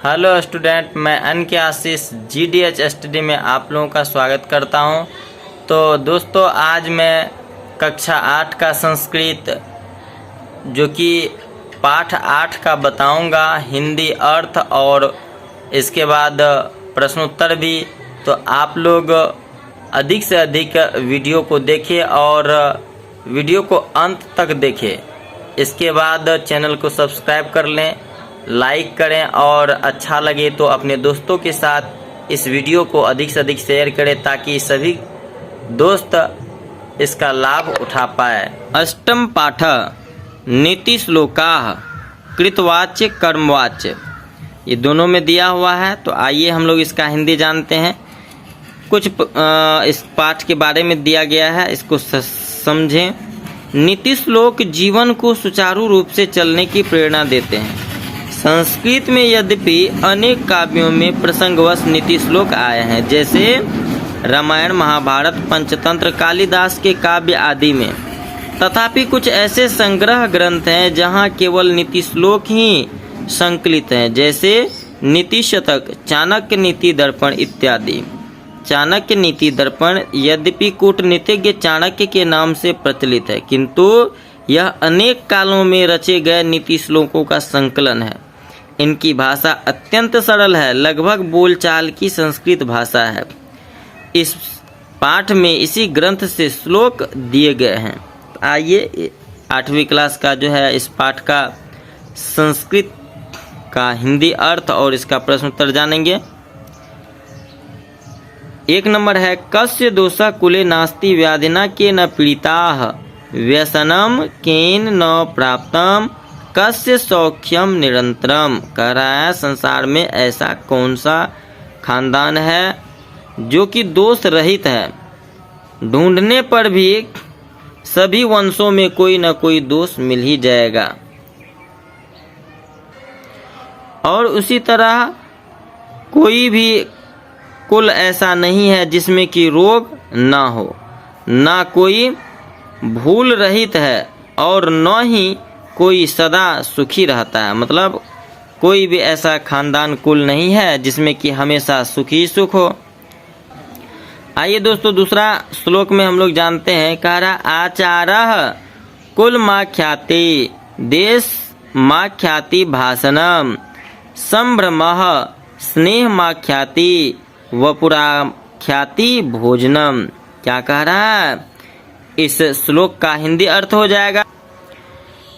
Hello student, मैं अनके आशीष GDH study में आप लोगों का स्वागत करता हूं। तो दोस्तों, आज मैं कक्षा 8 का संस्कृत जो कि पाठ 8 का बताऊंगा, हिंदी अर्थ और इसके बाद प्रश्नोत्तर भी। तो आप लोग अधिक से अधिक वीडियो को देखें और वीडियो को अंत तक देखें। इसके बाद चैनल को सब्सक्राइब कर लें, लाइक करें और अच्छा लगे तो अपने दोस्तों के साथ इस वीडियो को अधिक से अधिक शेयर करें ताकि सभी दोस्त इसका लाभ उठा पाए। अष्टम पाठ नीति श्लोकाः कृतवाच्य कर्मवाच्य, ये दोनों में दिया हुआ है। तो आइए हम लोग इसका हिंदी जानते हैं। कुछ इस पाठ के बारे में दिया गया है, इसको समझें। नीति श्लोक जीवन को सुचारू रूप से चलने की प्रेरणा देते हैं। संस्कृत में यद्यपि अनेक काव्यों में प्रसंगवश नीति श्लोक आए हैं, जैसे रामायण, महाभारत, पंचतंत्र, कालिदास के काव्य आदि में, तथापि कुछ ऐसे संग्रह ग्रंथ हैं जहां केवल नीति श्लोक ही संकलित हैं, जैसे नीति शतक, चाणक्य नीति दर्पण इत्यादि। चाणक्य नीति दर्पण यद्यपि कूटनीतिज्ञ चाणक्य के नाम से प्रचलित है, किंतु यह अनेक कालों में रचे गए नीति श्लोकों का संकलन है। इनकी भाषा अत्यंत सरल है, लगभग बोलचाल की संस्कृत भाषा है। इस पाठ में इसी ग्रंथ से श्लोक दिए गए हैं। आइए 8वीं क्लास का जो है इस पाठ का संस्कृत का हिंदी अर्थ और इसका प्रश्न उत्तर जानेंगे। 1 नंबर है, कस्य दोषा कुले नास्ति व्याधिना के न पीड़िताः व्यसनम केन न प्राप्तम कस्य सौख्यम निरंतरम। कह रहा है, संसार में ऐसा कौन सा खानदान है जो कि दोष रहित है, ढूंढने पर भी सभी वंशों में कोई न कोई दोष मिल ही जाएगा। और उसी तरह कोई भी कुल ऐसा नहीं है जिसमें कि रोग ना हो, ना कोई भूल रहित है और न ही कोई सदा सुखी रहता है। मतलब कोई भी ऐसा खानदान कुल नहीं है जिसमें कि हमेशा सुखी सुख हो। आइए दोस्तों, दूसरा श्लोक में हम लोग जानते हैं। कह रहा, आचारः कुलमाख्याति देशमाख्याति भाषणम संभ्रमः स्नेहमाख्याति वपुराख्याति भोजनम। क्या कह रहा है? इस श्लोक का हिंदी अर्थ हो जाएगा,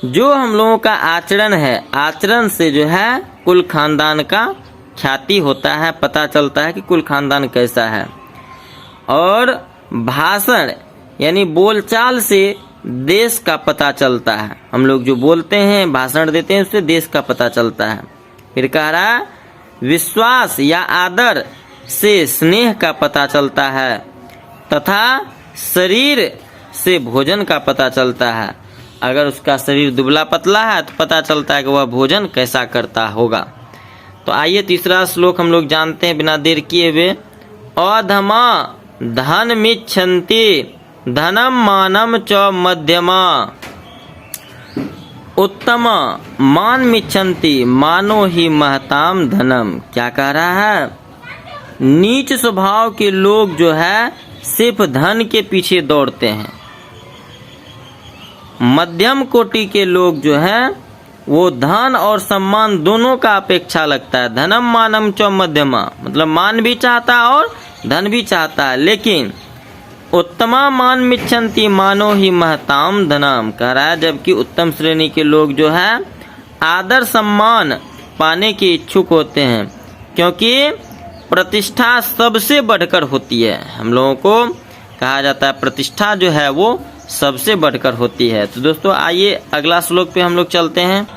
जो हम लोगों का आचरण है, आचरण से जो है कुल खानदान का ख्याति होता है, पता चलता है कि कुल खानदान कैसा है। और भाषण यानी बोलचाल से देश का पता चलता है। हम लोग जो बोलते हैं, भाषण देते हैं, उससे देश का पता चलता है। फिर कह रहा है, विश्वास या आदर से स्नेह का पता चलता है तथा शरीर से भोजन का पता चलता है। अगर उसका शरीर दुबला पतला है तो पता चलता है कि वह भोजन कैसा करता होगा। तो आइए तीसरा श्लोक हम लोग जानते हैं बिना देर किए हुए। अधमा धनमिच्छन्ति धनम मानम च मध्यमा उत्तम मान मिच्छन्ति मानो ही महताम धनम। क्या कह रहा है? नीच स्वभाव के लोग जो है सिर्फ धन के पीछे दौड़ते हैं। मध्यम कोटि के लोग जो हैं वो धन और सम्मान दोनों का अपेक्षा लगता है। धनम मानम च मध्यमा, मतलब मान भी चाहता है और धन भी चाहता है, लेकिन उत्तमा मान मिच्छन्ति मानो ही महताम धनम। कह रहा है, जबकि उत्तम श्रेणी के लोग जो है आदर सम्मान पाने के इच्छुक होते हैं, क्योंकि प्रतिष्ठा सबसे बढ़कर होती है। हम लोगों को कहा जाता है प्रतिष्ठा जो है वो सबसे बढ़कर होती है। तो दोस्तों आइए अगला श्लोक पे हम लोग चलते हैं।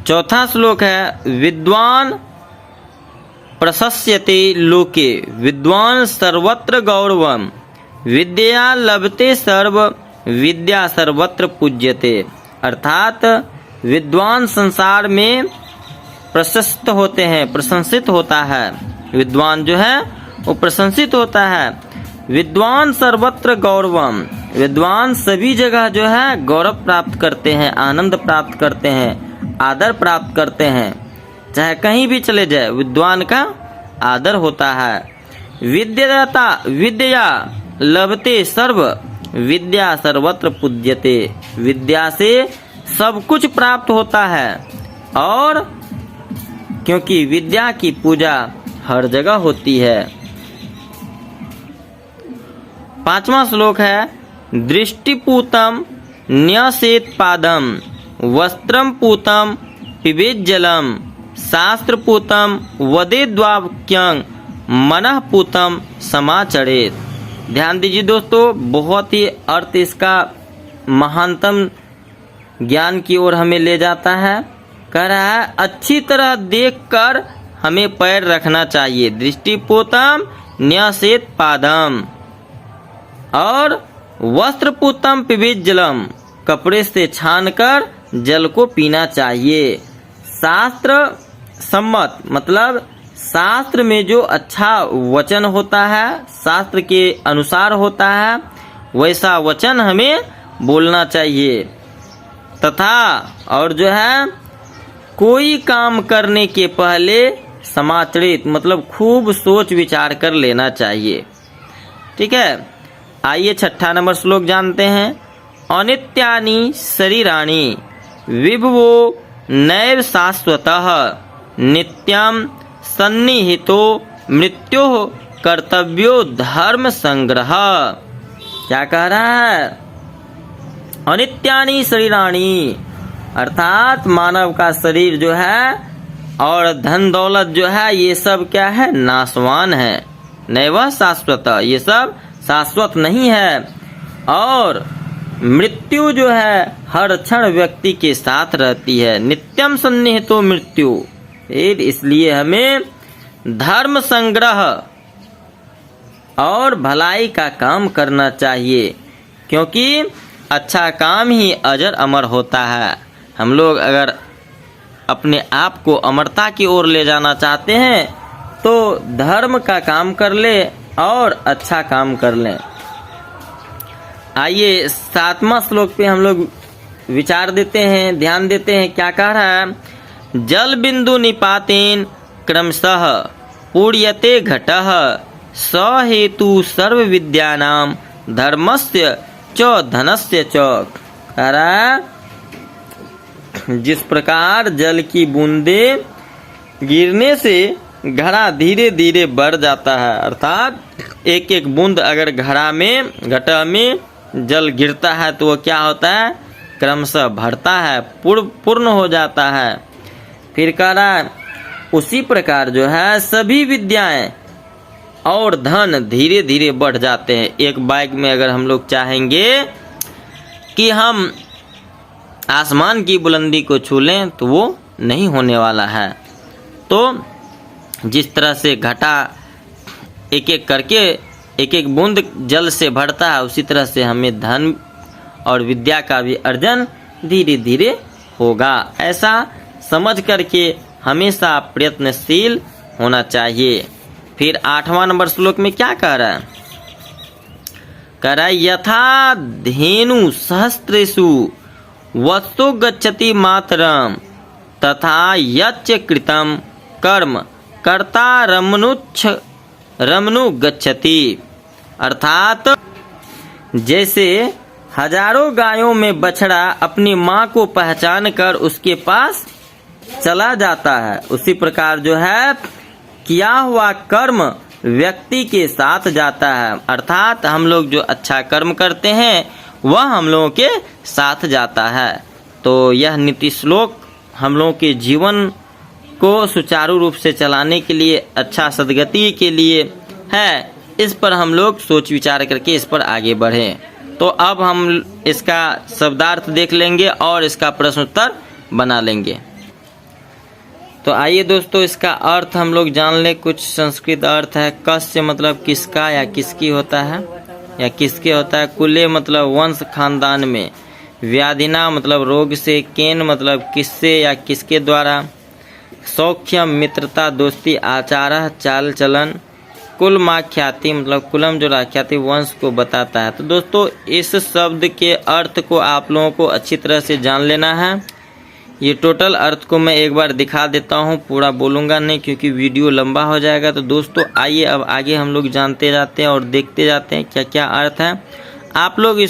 चौथा श्लोक है, विद्वान प्रशस्यते लोके विद्वान सर्वत्र गौरवम विद्या लभते सर्व विद्या सर्वत्र पूज्यते। अर्थात विद्वान संसार में प्रशस्त होते हैं, प्रशंसित होता है। विद्वान जो है वो प्रशंसित होता है। विद्वान सर्वत्र गौरवम, विद्वान सभी जगह जो है गौरव प्राप्त करते हैं, आनंद प्राप्त करते हैं, आदर प्राप्त करते हैं। चाहे कहीं भी चले जाए, विद्वान का आदर होता है। विद्या लभते सर्व, विद्या सर्वत्र पूज्यते। विद्या से सब कुछ प्राप्त होता है, और क्योंकि विद्या की पूजा हर जगह होती है। 5वां श्लोक है, दृष्टिपूतम न्यसेत पादम, वस्त्रम पूतम पिबेत जलम, शास्त्रपूतम वदेद्वाक्यं, मनः पूतम समाचरेत। ध्यान दीजिए दोस्तों, बहुत ही अर्थ इसका महानतम ज्ञान की ओर हमें ले जाता है। कह रहा है अच्छी तरह देखकर हमें पैर रखना चाहिए। दृष्टिपूतम न्यसेत पादम, और वस्त्रपूतम पिबेत जलम, कपड़े से छानकर जल को पीना चाहिए। शास्त्र सम्मत मतलब शास्त्र में जो अच्छा वचन होता है, शास्त्र के अनुसार होता है, वैसा वचन हमें बोलना चाहिए। तथा और जो है, कोई काम करने के पहले समाचरित मतलब खूब सोच विचार कर लेना चाहिए। ठीक है, आइए 6ठा नंबर श्लोक जानते हैं। अनित्यानि शरीराणि विभवो नैव शाश्वतः, नित्यं सन्निहितो मृत्योः कर्तव्यो धर्म संग्रह। क्या कह रहा है? अनित्यानि शरीराणि, अर्थात मानव का शरीर जो है और धन दौलत जो है, ये सब क्या है? नाशवान है। नैव शाश्वत, ये सब शाश्वत नहीं है। और मृत्यु जो है हर क्षण व्यक्ति के साथ रहती है। नित्यम सन्निहितो मृत्यु, इसलिए हमें धर्म संग्रह और भलाई का काम करना चाहिए, क्योंकि अच्छा काम ही अजर अमर होता है। हम लोग अगर अपने आप को अमरता की ओर ले जाना चाहते हैं तो धर्म का काम कर ले और अच्छा काम कर लें। आइए 7वां श्लोक पे हम लोग विचार देते हैं, ध्यान देते हैं। क्या कह रहा है? जल बिंदु निपातेन क्रमशः पूर्यते घटः, स हेतु सर्व विद्यानाम धर्मस्य च धनस्य च। कह रहा है, जिस प्रकार जल की बूंदे गिरने से घड़ा धीरे धीरे बढ़ जाता है, अर्थात एक एक बूंद अगर घड़ा में जल गिरता है तो वो क्या होता है? क्रमशः बढ़ता है, पूर्ण हो जाता है। फिर कह रहा है उसी प्रकार जो है सभी विद्याएं और धन धीरे धीरे बढ़ जाते हैं। एक बाइक में अगर हम लोग चाहेंगे कि हम आसमान की बुलंदी को छू लें तो वो नहीं होने वाला है। तो जिस तरह से घटा एक एक करके एक एक बूंद जल से भरता है, उसी तरह से हमें धन और विद्या का भी अर्जन धीरे धीरे होगा। ऐसा समझ करके हमेशा प्रयत्नशील होना चाहिए। फिर 8वां नंबर श्लोक में क्या कह रहा है? कह रहा है यथा धेनु सहस्त्रेषु वत्सो गच्छति मातरम, तथा यच्च कृतं कर्म कर्ता रमनु गच्छति। अर्थात जैसे हजारों गायों में बछड़ा अपनी माँ को पहचान कर उसके पास चला जाता है, उसी प्रकार जो है किया हुआ कर्म व्यक्ति के साथ जाता है। अर्थात हम लोग जो अच्छा कर्म करते हैं वह हम लोगों के साथ जाता है। तो यह नीति श्लोक हम लोगों के जीवन को सुचारू रूप से चलाने के लिए, अच्छा सद्गति के लिए है। इस पर हम लोग सोच विचार करके इस पर आगे बढ़ें। तो अब हम इसका शब्दार्थ देख लेंगे और इसका प्रश्न उत्तर बना लेंगे। तो आइए दोस्तों, इसका अर्थ हम लोग जान लें। कुछ संस्कृत अर्थ है। कस्य मतलब किसका या किसकी होता है या किसके होता है। कुले मतलब वंश खानदान में। व्याधिना मतलब रोग से। केन मतलब किससे या किसके द्वारा। सौख्यम मित्रता दोस्ती। आचार चाल चलन। कुलमाख्याति मतलब कुलम जो आख्याति वंश को बताता है। तो दोस्तों इस शब्द के अर्थ को आप लोगों को अच्छी तरह से जान लेना है। ये टोटल अर्थ को मैं एक बार दिखा देता हूँ, पूरा बोलूँगा नहीं क्योंकि वीडियो लंबा हो जाएगा। तो दोस्तों आइए अब आगे हम लोग जानते जाते हैं और देखते जाते हैं क्या क्या अर्थ है। आप लोग